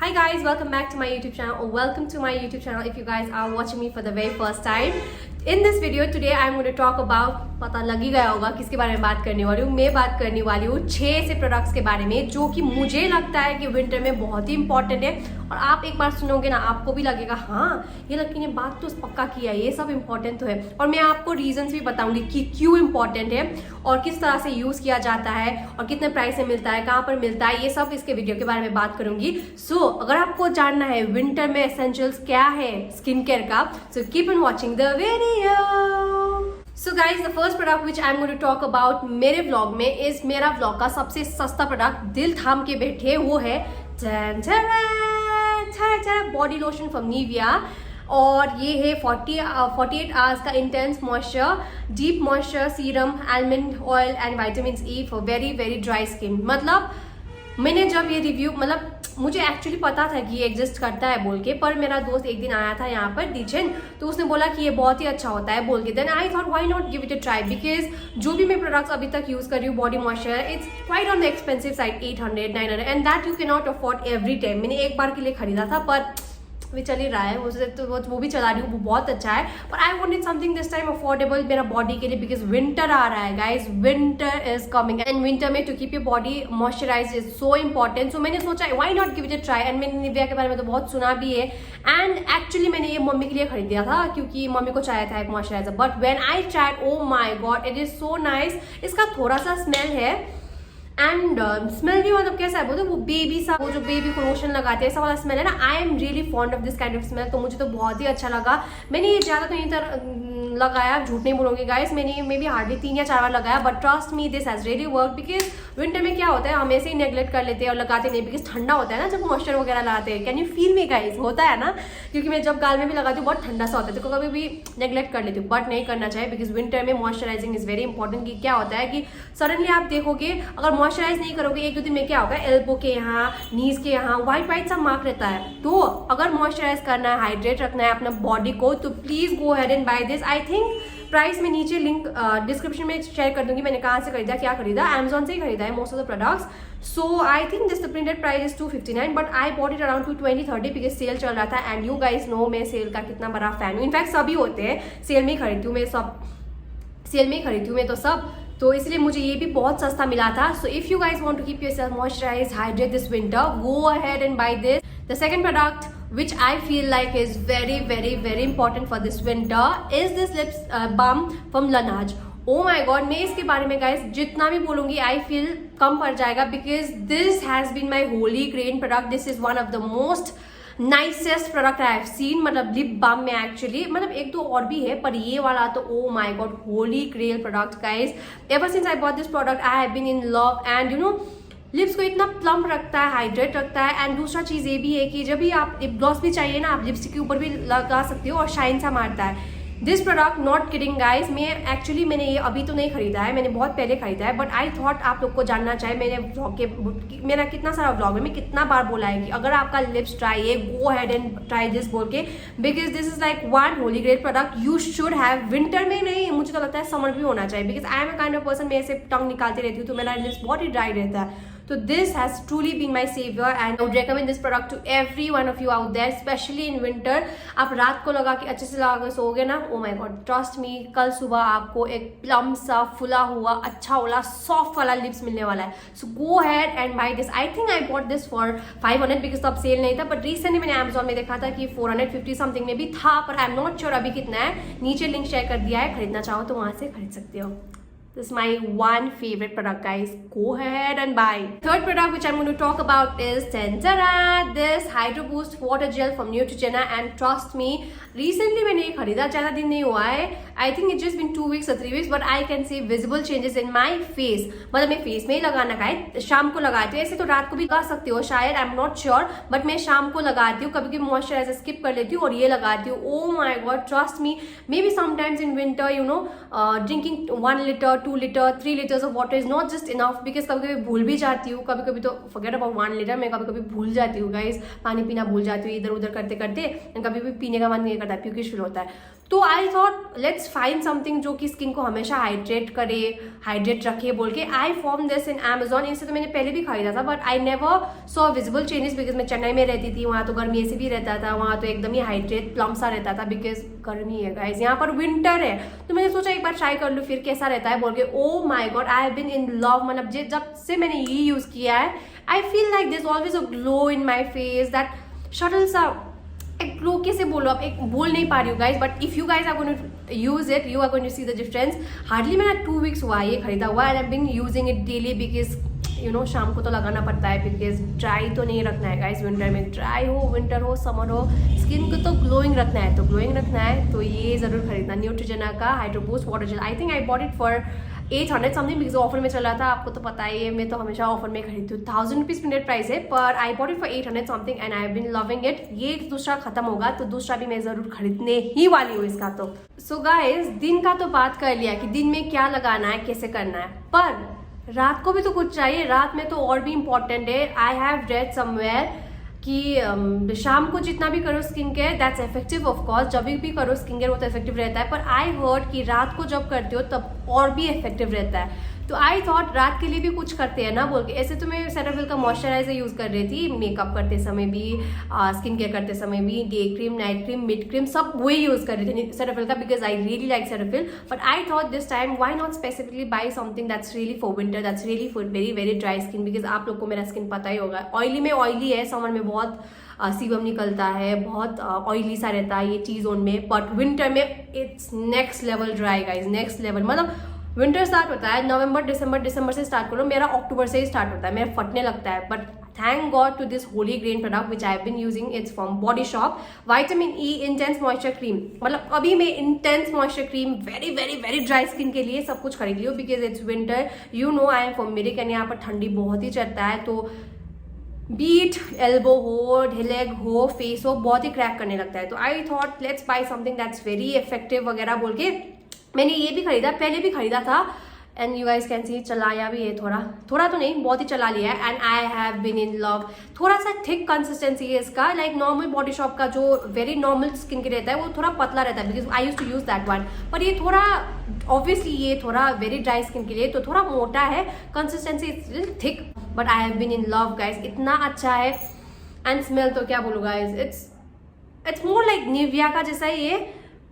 Hi guys, welcome back to my YouTube channel, or welcome to my YouTube channel if you guys are watching me for the very first time. In this video today I'm going to talk about, पता लग ही गया होगा किसके बारे में बात करने वाली हूँ। मैं बात करने वाली हूँ 6 ऐसे प्रोडक्ट्स के बारे में जो कि मुझे लगता है कि विंटर में बहुत ही इंपॉर्टेंट है। और आप एक बार सुनोगे ना, आपको भी लगेगा हाँ ये लड़की ने बात तो पक्का किया है, ये सब इंपॉर्टेंट तो है। और मैं आपको रीजंस भी बताऊंगी कि क्यों इंपॉर्टेंट है और किस तरह से यूज किया जाता है और कितने प्राइस में मिलता है, कहाँ पर मिलता है, ये सब इसके वीडियो के बारे में बात करूंगी। सो अगर आपको जानना है विंटर में एसेंशियल्स क्या है स्किन केयर का, so keep on watching the video. So guys the first product which I am going to talk about मेरे व्लॉग में इज मेरा व्लॉग का सबसे सस्ता प्रोडक्ट, दिल थाम के बैठे, वो है बॉडी लोशन फ्रॉम निविया। और ये है 48 आवर्स का intense moisture deep moisture serum almond oil and vitamin E for very very dry skin. मतलब मैंने जब ये रिव्यू, मतलब मुझे एक्चुअली पता था कि ये एग्जिस्ट करता है बोल के, पर मेरा दोस्त एक दिन आया था यहाँ पर डीचन, तो उसने बोला कि ये बहुत ही अच्छा होता है बोल के। Then I thought why not give it a try, because जो भी मैं प्रोडक्ट्स अभी तक यूज कर रही हूँ body moisture, it's quite on the expensive side, 800 900 and that you can not afford every time. मैंने एक बार के लिए खरीदा था पर भी चल ही रहा है, वो भी चला रही हूँ, वो बहुत अच्छा है। पर I wanted something this time affordable मेरा बॉडी के लिए, बिकॉज विंटर आ रहा है guys, winter is coming and winter में to keep your body moisturise is so important. So मैंने सोचा why not give it a try, and मैंने निविया के बारे में तो बहुत सुना भी है। एंड एक्चुअली मैंने ये मम्मी के लिए खरीद दिया था क्योंकि मम्मी को चाहिए था एक moisturiser, but when I tried, oh my God it is so nice. इसका थोड़ा सा स्मेल है एंड स्मेल भी मतलब कैसा है बोलते, वो बेबी सा, वो जो बेबी को लोशन लगाते हैं ऐसा वाला स्मेल है ना। I am really fond of this kind of smell, तो मुझे तो बहुत ही अच्छा लगा। मैंने ये ज्यादा तो नहीं लगाया, झूठ नहीं बोलूंगी गाइस, मैंने मे बी हार्डली 3 या 4 बार लगाया, but trust me this has really work. Because winter में क्या होता है, हम ऐसे ही नेग्लेक्ट कर लेते हैं और लगाते नहीं, बिकॉज ठंडा होता है ना जब मॉइस्चर वगैरह लगाते हैं। Can you feel me guys, होता है ना, क्योंकि मैं जब गाल में भी लगाती हूँ बहुत ठंडा सा होता है, तो कभी भी नेग्लेक्ट कर लेती हूँ, बट नहीं करना चाहिए। बिकॉज विंटर में मॉइस्चराइजिंग इज वेरी इंपॉर्टेंट। कि क्या होता है कि सडनली आप देखोगे अगर मॉइस्चराइज नहीं करोगे, 1-2 दिन में क्या होगा, एल्बो के यहाँ, नीज के यहाँ व्हाइट सा मार्क रहता है। तो अगर मॉइस्चराइज करना है, हाइड्रेट रखना है अपना बॉडी को, तो please go ahead and buy this. I think price में नीचे लिंक डिस्क्रिप्शन में शेयर कर दूंगी, मैंने कहाँ से खरीदा, क्या खरीदा, Amazon से ही खरीदा है most of the products. So I think this the printed price is 259, but I bought it around 220-30 because sale चल रहा था। एंड यू गाइज नो मैं सेल का कितना बड़ा फैन हूँ, इनफैक्ट सभी होते हैं, सेल में ही खरीदती हूँ मैं, सब सेल में ही खरीदती हूँ मैं तो सब, तो इसलिए मुझे ये भी बहुत सस्ता मिला था। So if you guys want to keep yourself moisturised, hydrate this winter, go ahead and buy this. The second product which I feel like is very very very important for this winter is this lips balm from Laneige. Oh my god, मैं इसके बारे में guys जितना भी बोलूंगी I feel कम पड़ जाएगा, because this has been my holy grail product. This is one of the most nicest product I have seen, मतलब लिप बाम में एक्चुअली, मतलब एक दो और भी है पर ये वाला तो oh my god holy grail product guys. Ever since I bought this product I have been in love, and you know lips को इतना प्लम्प रखता है, हाइड्रेट रखता है। एंड दूसरा चीज़ ये भी है कि जब भी आप लिप ग्लॉस भी चाहिए ना, आप लिपस्टिक के ऊपर भी लगा सकते हो और शाइन सा मारता है। This product not kidding guys, मैंने ये अभी तो नहीं खरीदा है, मैंने बहुत पहले खरीदा है, बट आई थॉट आप लोग को जानना चाहिए। मैंने व्लॉग के, मेरा कितना सारा व्लॉग है, मैं कितना बार बोला है कि अगर आपका लिप्स ड्राई है गो हैड एंड ट्राई दिस बोल के, because this is like one Holi great product you should have. Winter में नहीं, मुझे तो लगता है समर भी होना चाहिए, because I am a kind of person, मैं ऐसे टंग निकालती रहती हूँ तो मेरा लिप्स बहुत ही ड्राई रहता है। So this has truly been my savior and I would recommend this product to every one of you out there, especially in winter. आप रात को लगा के अच्छे से लगा के सोओगे ना, oh my god trust me, कल सुबह आपको एक प्लम सा फुला हुआ अच्छा वाला सॉफ्ट वाला लिप्स मिलने वाला है। So go ahead and buy this. I think I bought this for 500 because तब सेल नहीं था, but recently मैंने Amazon में देखा था कि 450 समथिंग में भी था, पर आई एम नॉट श्योर अभी कितना है। नीचे लिंक शेयर कर दिया है, खरीदना चाहो तो वहां से खरीद सकते हो। This is my one favorite product guys, go ahead and buy. Third product which I'm going to talk about is this Hydro Boost Water Gel from Neutrogena, and trust me recently मैंने ये खरीदा, ज़्यादा दिन नहीं हुआ है, I think it's just been 2 weeks or 3 weeks, but I can see visible changes in my face. मतलब मैं फेस में ही लगाना का शाम को लगाती हूँ, ऐसे तो रात को भी लगा सकती हो शायद, आई एम नॉट श्योर, बट मैं शाम को लगाती हूँ, कभी कभी मॉइस्चराइजर स्किप कर लेती हूँ और ये लगाती हूँ। Oh my God trust me, maybe sometimes in winter you know drinking 1 liter 2 liter 3 liters of water is not just enough, because कभी कभी भूल भी जाती हूँ, कभी कभी तो forget about 1 liter, मैं कभी कभी भूल जाती हूँ गाइस, पानी पीना भूल जाती हूँ इधर उधर करते करते, कभी भी पीने का मन नहीं करता, प्यूकिश फील होता है। तो I thought let's find something जो कि स्किन को हमेशा हाइड्रेट रखे बोल के आई फॉर्म दिस इन Amazon। इनसे तो मैंने पहले भी खरीदा था but I never saw visible changes because मैं चेन्नई में रहती थी, वहाँ तो गर्मी ऐसे भी रहता था, वहाँ तो एकदम ही हाइड्रेट प्लम सा रहता था बिकॉज गर्मी है गाइज, यहाँ पर विंटर है। तो मैंने सोचा एक बार ट्राई कर लूँ फिर कैसा रहता है बोल के। Oh my God, I have been in love. मतलब जब से मैंने ये यूज किया है I feel like this always a glow in my face, that shuttles out. एक ग्लो कैसे बोलो, अब एक बोल नहीं पा रही हूँ guys, but if you guys are going to use it you are going to see the difference. Hardly मेरा 2 वीक्स हुआ ये खरीदा हुआ and I have been using it daily because you know शाम को तो लगाना पड़ता है बिकॉज ड्राई तो नहीं रखना है गाइज विंटर में। ड्राई हो, विंटर हो, समर हो, स्किन को तो ग्लोइंग रखना है, तो ग्लोइंग रखना है तो ये जरूर खरीदना। न्यूट्रोजेना का hydro boost water gel, I think I bought it for 800 something because offer में चल रहा था। आपको तो पता ही है मैं तो हमेशा ऑफर में खरीदती हूँ। 1000 रुपीज मिनट प्राइस है पर I bought it for 800 something and I have been loving it. ये दूसरा खत्म होगा तो दूसरा भी मैं जरूर खरीदने ही वाली हूँ इसका। तो सो गाइज, दिन का तो बात कर लिया कि दिन में क्या लगाना है, कैसे करना है, पर रात को भी तो कुछ चाहिए। रात में तो और भी इम्पोर्टेंट है। आई हैव रेड समवेयर कि शाम को जितना भी करो skin care that's effective of course, जब भी करो स्किन केयर वो तो इफेक्टिव रहता है, पर आई हर्ड कि रात को जब करते हो तब और भी इफेक्टिव रहता है। तो आई थॉट रात के लिए भी कुछ करते हैं ना बोल के। ऐसे तो मैं सेटाफिल का मॉइस्चराइजर यूज कर रही थी मेकअप करते समय भी, स्किन केयर करते समय भी, day cream, night cream, mid cream सब वही यूज कर रही थी सेटाफिल का because I really like Cetaphil. But I thought this time why not specifically buy something that's really for winter, that's really for very very dry skin because आप लोग को मेरा स्किन पता ही होगा, ऑयली में ऑयली है, summer में बहुत सीबम निकलता है, बहुत ऑयली सा रहता है ये टी जोन में, बट विंटर में it's next level dry guys, next level. मतलब विंटर स्टार्ट होता है नवंबर दिसंबर से स्टार्ट करो, मेरा अक्टूबर से ही स्टार्ट होता है, मेरा फटने लगता है। But thank God to this holy grain product which I have been using, it's from Body Shop, vitamin E intense moisture cream. मतलब अभी मैं intense moisture cream very very very dry skin के लिए सब कुछ खरीद लियो because it's winter, you know I am from मेरिक एंड यहाँ पर ठंडी बहुत ही चलता है। तो बीट एल्बो हो, लेग हो, फेस हो, बहुत ही क्रैक करने लगता है। तो I thought let's buy something that's very effective वगैरह बोल के मैंने ये भी खरीदा, पहले भी खरीदा था and you guys can see चलाया भी है, थोड़ा तो नहीं बहुत ही चला लिया है and I have been in love. थोड़ा सा थिक कंसिस्टेंसी है इसका, लाइक नॉर्मल बॉडी शॉप का जो वेरी नॉर्मल स्किन के रहता है वो थोड़ा पतला रहता है because I use to use that one, पर ये थोड़ा ऑब्वियसली ये थोड़ा वेरी ड्राई स्किन के लिए तो थोड़ा मोटा है, consistency it's thick but I have been in love guys, इतना अच्छा है। एंड स्मेल तो क्या बोलूँ guys, it's more like Nivea का जैसा ही है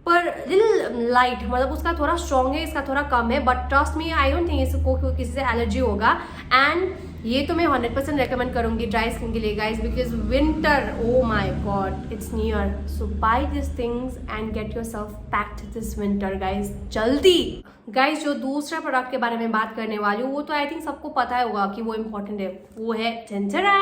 पर लिटिल लाइट, मतलब उसका थोड़ा स्ट्रॉन्ग है, इसका थोड़ा कम है, but trust me I don't think इसको किसी से एलर्जी होगा। एंड ये तो मैं 100% रेकमेंड करूंगी ड्राई स्किन के लिए guys because winter oh my god it's near. So buy this things and get yourself packed this winter guys जल्दी। गाइज जो दूसरा प्रोडक्ट के बारे में बात करने वाली हूँ वो तो आई थिंक सबको पता होगा कि वो इम्पोर्टेंट है, वो है झंझरा।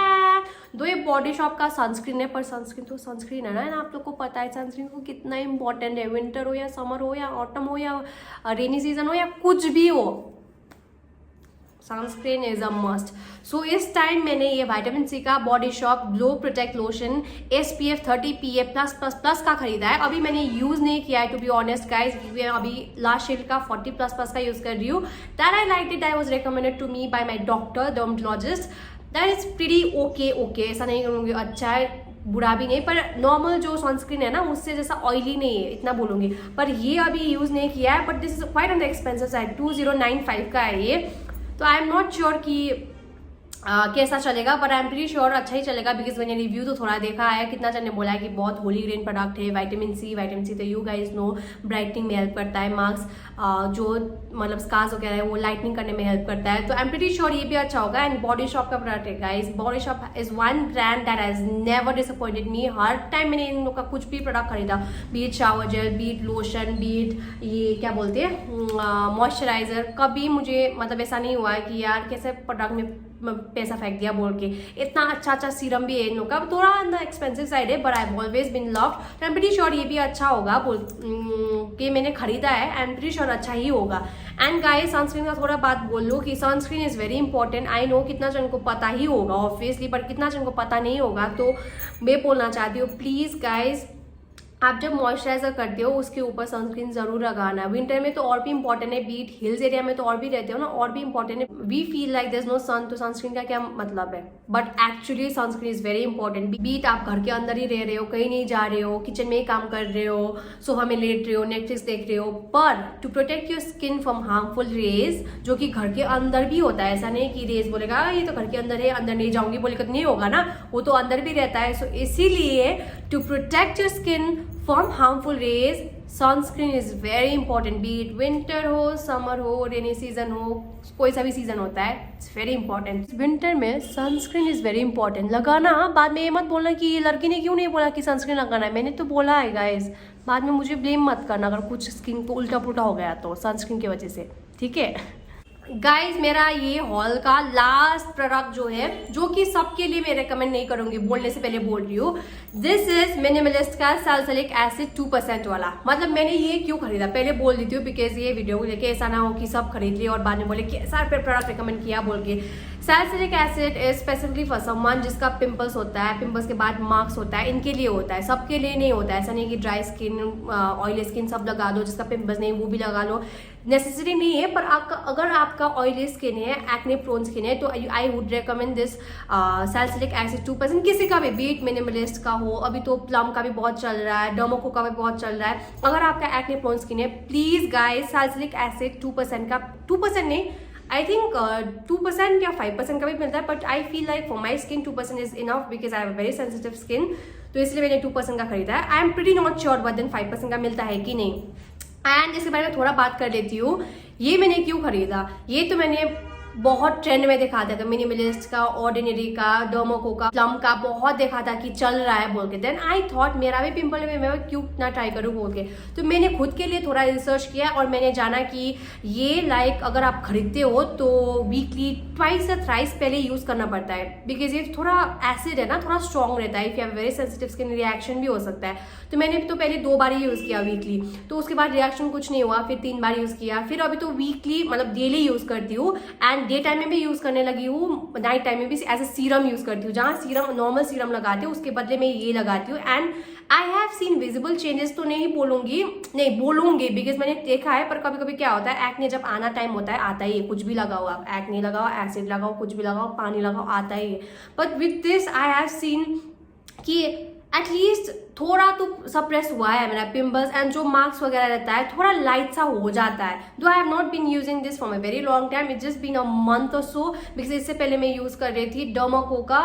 दो ये बॉडी शॉप का सनस्क्रीन है, पर सनस्क्रीन तो सनस्क्रीन है ना, आप लोग को पता है सनस्क्रीन को कितना इंपॉर्टेंट है, विंटर हो या समर हो या ऑटम हो या रेनी सीजन हो या कुछ भी हो, सनस्क्रीन इज अ मस्ट। सो इस टाइम मैंने ये विटामिन सी का body shop glow protect lotion SPF 30 PA+++ का खरीदा है। अभी मैंने यूज नहीं किया है टू बी ऑनेस्ट गाइज, मैं अभी लास्ट शेड का 40++ का यूज कर रही हूँ। That I like it, I was recommended to me by my doctor dermatologist. That is pretty okay, ऐसा नहीं करूँगी अच्छा है बुरा भी नहीं, पर नॉर्मल जो सनस्क्रीन है ना उससे जैसा ऑयली नहीं है इतना बोलूँगी, पर ये अभी यूज नहीं किया है। But this is quite on the expensive side, 2095 का है ये, तो आई एम नॉट श्योर कि कैसा चलेगा, but I am pretty sure अच्छा ही चलेगा बिकॉज मैंने रिव्यू तो थोड़ा देखा है, कितना जन ने बोला है कि बहुत होली ग्रेन प्रोडक्ट है। विटामिन सी तो यू गाइज नो ब्राइटनिंग में हेल्प करता है, मार्क्स जो मतलब स्कार्स वगैरह है वो लाइटनिंग करने में हेल्प करता है, तो आई एम प्रीटी श्योर ये भी अच्छा होगा। एंड बॉडी शॉप का प्रोडक्ट है guys, Body Shop is one brand that has never disappointed me. हर टाइम मैंने इन लोग का कुछ भी प्रोडक्ट खरीदा, be it shower gel, be it lotion, be it ये क्या बोलते हैं मॉइस्चराइजर, कभी मुझे मतलब ऐसा नहीं हुआ है कि यार कैसे प्रोडक्ट में पैसा फेंक दिया बोल के। इतना अच्छा सीरम भी है इन लोग का, थोड़ा अंदर एक्सपेंसिव साइड है, but I have always been loved. I am pretty sure ये भी अच्छा होगा बोल के मैंने खरीदा है, आई एम प्रीटी श्योर अच्छा ही होगा। एंड गाइस सनस्क्रीन का थोड़ा बात बोल लो कि sunscreen is very important. I know कितना जन को पता ही होगा ऑब्वियसली, बट कितना जन को पता नहीं होगा, तो मैं बोलना चाहती हूँ प्लीज गाइज आप जब मॉइस्चराइजर करते हो उसके ऊपर सनस्क्रीन जरूर लगाना है। विंटर में तो और भी इंपॉर्टेंट है, बीट हिल्स एरिया में तो और भी रहते हो ना, और भी इंपॉर्टेंट है। We feel like there is no sun, तो सनस्क्रीन का क्या मतलब है, but actually sunscreen is very important. Be it आप घर के अंदर ही रह रहे हो, कहीं नहीं जा रहे हो, किचन में ही काम कर रहे हो, सोफा में लेट रहे हो, नेटफ्लिक्स देख रहे हो, पर to protect your skin from harmful rays, जो कि घर के अंदर भी होता है। ऐसा नहीं कि रेज बोलेगा ये तो घर के अंदर है, अंदर नहीं जाऊंगी बोलेगा तो नहीं होगा ना, वो तो अंदर भी रहता है। सो इसीलिए to protect your skin from harmful rays, sunscreen is very important. Be it winter हो, समर हो, रेनी सीजन हो, कोई सा भी सीजन होता है, इट्स वेरी इंपॉर्टेंट। विंटर में सनस्क्रीन इज वेरी इंपॉर्टेंट। लगाना, बाद में ये मत बोलना कि ये लड़की ने क्यों नहीं बोला कि सनस्क्रीन लगाना है, मैंने तो बोला है गाइस। बाद में मुझे ब्लेम मत करना अगर कुछ स्किन को उल्टा पुल्टा हो गया तो सनस्क्रीन की वजह से, ठीक है। गाइज मेरा ये हॉल का लास्ट प्रोडक्ट जो है, जो कि सबके लिए मैं रेकमेंड नहीं करूंगी, बोलने से पहले बोल रही हूँ, दिस इज मिनिमलिस्ट का सैलिसिलिक एसिड 2% वाला। मतलब मैंने ये क्यों खरीदा पहले बोल देती हूँ, बिकॉज ये वीडियो को लेके ऐसा ना हो कि सब खरीद लिए और बाद में बोले कि ऐसा प्रोडक्ट रिकमेंड किया बोल के। Salicylic acid is specifically for someone जिसका पिंपल्स होता है, पिंपल्स के बाद मार्क्स होता है, इनके लिए होता है, सबके लिए नहीं होता है। ऐसा नहीं कि ड्राई स्किन, ऑयली स्किन सब लगा दो, जिसका पिंपल्स नहीं वो भी लगा लो, नेसेसरी नहीं है। पर अगर आपका ऑयली स्किन है, एक्ने प्रोन स्किन है, तो आई would recommend this salicylic acid 2%, किसी का भी, बीट मिनिमलिस्ट का हो, अभी तो प्लम का भी बहुत चल रहा है, डर्मोको का भी बहुत चल रहा है। अगर आपका एक्ने प्रोन स्किन है, प्लीज गाइस सैलिसिलिक एसिड 2% का, 2% नहीं, आई थिंक 2% या 5% का भी मिलता है, but I feel like for my skin 2% is enough because I have a very sensitive skin, तो इसलिए मैंने 2% का खरीदा है। आई am pretty not sure but 5% का मिलता है कि नहीं। एंड इसके बारे में थोड़ा बात कर लेती हूँ, ये मैंने क्यों खरीदा। ये तो मैंने बहुत ट्रेंड में देखा था, मिनिमलिस्ट का, ऑर्डिनरी का, डर्मोको का, प्लम का बहुत देखा था कि चल रहा है बोल के। देन आई थॉट मेरा भी पिंपल है, मैं क्यों ना ट्राई करूँ बोल के, तो मैंने खुद के लिए थोड़ा रिसर्च किया और मैंने जाना कि ये लाइक अगर आप खरीदते हो तो वीकली ट्वाइस या थ्राइस पहले यूज करना पड़ता है, बिकॉज ये थोड़ा एसिड है ना, थोड़ा स्ट्रॉन्ग रहता है। If you have very sensitive skin, reaction भी हो सकता है। तो मैंने तो पहले 2 बार ही यूज किया वीकली, तो उसके बाद रिएक्शन कुछ नहीं हुआ, फिर 3 बार यूज किया, फिर अभी तो वीकली मतलब डेली यूज करती हूँ। एंड डे टाइम में भी यूज करने लगी हूँ, नाइट टाइम में भी एज ए सीरम यूज करती हूँ। जहाँ सीरम नॉर्मल सीरम लगाती हूँ उसके बदले में ये लगाती हूँ। And I have seen visible changes, तो नहीं बोलूंगी बिकॉज मैंने देखा है, पर कभी कभी क्या होता है, एक्ने जब आना टाइम होता है आता ही है, कुछ भी लगाओ आप, एक्ने लगाओ, एसिड लगाओ, कुछ भी लगाओ, पानी लगाओ, आता ही है। But with this I have scene कि एटलीस्ट थोड़ा तो सप्रेस हुआ है मेरा पिंपल्स, एंड जो मार्क्स वगैरह रहता है थोड़ा लाइट सा हो जाता है। Though I have not been using this for a very long time, it just been a month और सो, बिकॉज इससे पहले मैं यूज कर रही थी डर्मोको का,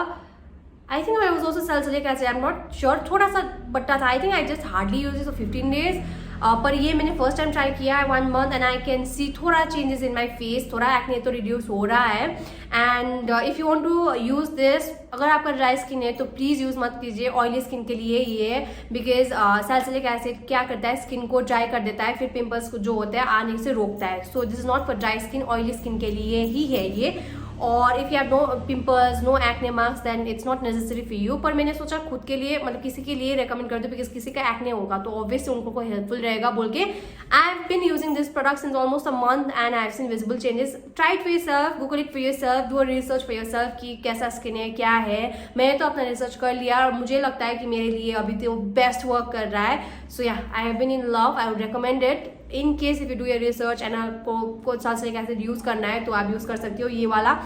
I think I was also salicylic acid, I am not sure, थोड़ा सा बट्टा था। I think I just hardly use this for 15 days, पर ये मैंने फर्स्ट टाइम ट्राई किया है 1 month, and I can see थोड़ा चेंजेस इन माई फेस, थोड़ा एक्ने तो रिड्यूस हो रहा है। And if you want to use this, अगर आपका ड्राई स्किन है तो प्लीज यूज मत कीजिए, ऑयली स्किन के लिए ये, बिकॉज सैलिसिलिक एसिड क्या करता है, स्किन को ड्राई कर देता है, फिर पिंपल्स जो होते हैं आने से रोकता है। So this is not for dry skin, oily skin के लिए ही है ये। और if you have no pimples, no acne marks, then it's not necessary for you. पर मैंने सोचा खुद के लिए, मतलब किसी के लिए रेकमेंड कर दो, बिकॉज किसी का एक्ने होगा तो ऑब्वियसली उनको कोई हेल्पफुल रहेगा बोल के I have been using this product since almost a month, and I have seen visible changes. Try it for yourself, Google it for yourself, do a research for yourself कि कैसा skin है, क्या है। मैंने तो अपना रिसर्च कर लिया और मुझे लगता है कि मेरे लिए अभी तो बेस्ट वर्क कर रहा है। So yeah, I have been in love, I would recommend it in case if you do your research and आपको सैलिसिलिक एसिड यूज करना है तो आप यूज कर सकते हो ये वाला।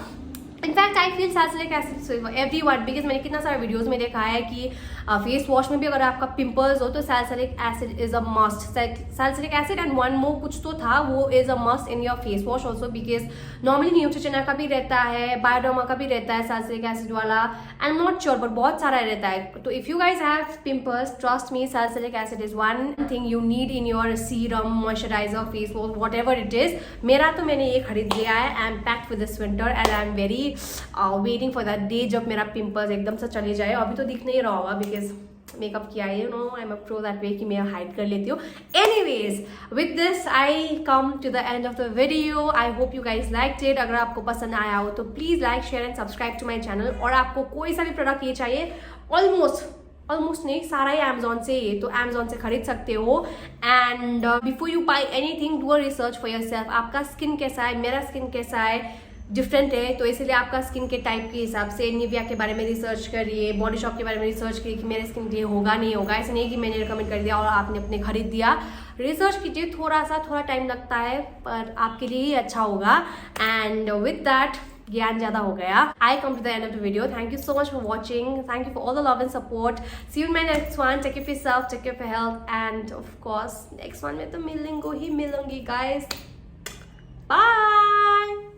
In fact I feel salicylic acid everyone, because मैंने कितना सारा वीडियोस में देखा है कि फेस वॉश में भी अगर आपका पिंपल्स हो तो salicylic acid is a must, salicylic acid and 1 more कुछ तो था, वो is a must in your face wash also, because normally Neutrogena का भी रहता है, बायोडर्मा का भी रहता है सैलिसिलिक एसिड वाला, आई एम नॉट श्योर बट बहुत सारा रहता है। तो if you guys have pimples, trust me, salicylic acid is one thing you need in your serum, moisturiser, face wash, what ever it is. मेरा तो मैंने ये खरीद लिया है, I am packed for this winter and I am very waiting for that day जब मेरा pimples एकदम से चले जाए। अभी तो दिख नहीं रहा होगा बिकॉज मेकअप किया है, you know, I am a pro that way कि मैं हाइड कर लेती हूँ। Anyways, with this I come to the end of the video. I hope you guys liked it. अगर आपको पसंद आया हो तो please like, share and subscribe to my channel. और आपको कोई सा भी प्रोडक्ट ये चाहिए, ऑलमोस्ट नहीं, सारा ही अमेजोन से, ये तो अमेजोन से खरीद सकते हो। And before you buy anything, do a research for yourself. आपका स्किन कैसा है, मेरा स्किन कैसा है, डिफरेंट है, तो इसलिए आपका स्किन के टाइप के हिसाब से निविया के बारे में रिसर्च करिए, बॉडी शॉप के बारे में रिसर्च करिए कि मेरे स्किन के लिए होगा नहीं होगा। ऐसे नहीं कि मैंने रिकमेंड कर दिया और आपने अपने खरीद दिया। रिसर्च कीजिए, थोड़ा टाइम लगता है पर आपके लिए ही अच्छा होगा। एंड विद दैट ज्ञान ज़्यादा हो गया। I come to the end of the video. Thank you so much for watching, thank you for all the love and support. See you in my next one. Take care of yourself, take care of health and of course next one में तो मिलूंगी guys. Bye.